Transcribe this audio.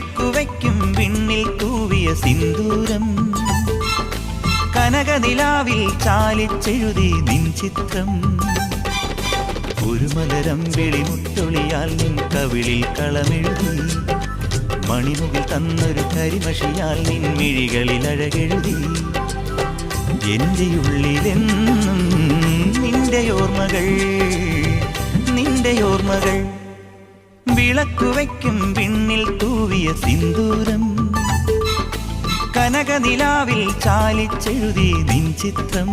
വിളക്കുവയ്ക്കും വിണ്ണിൽ തൂവിയ സിന്ദൂരം കനകനിലാവിൽ ചാലിച്ചെഴുതി നിൻ ചിത്രം ഒരു മലരം വിളിമുത്തൊളിയാൽ നിൻ കവിളിൽ കളമെഴുതി മണിമുകിൽ തന്നൊരു കരിമഷിയാൽ നിൻ മിഴികളിൽ അഴകെഴുതി എന്റെ ഉള്ളിലെന്നും നിന്റെ ഓർമ്മകൾ നിന്റെ ഓർമ്മകൾ വിളക്കുവയ്ക്കും വിണ്ണിൽ തൂവിയ സിന്ദൂരം കനകനിലാവിൽ ചാലിച്ചെഴുതി നിൻ ചിത്രം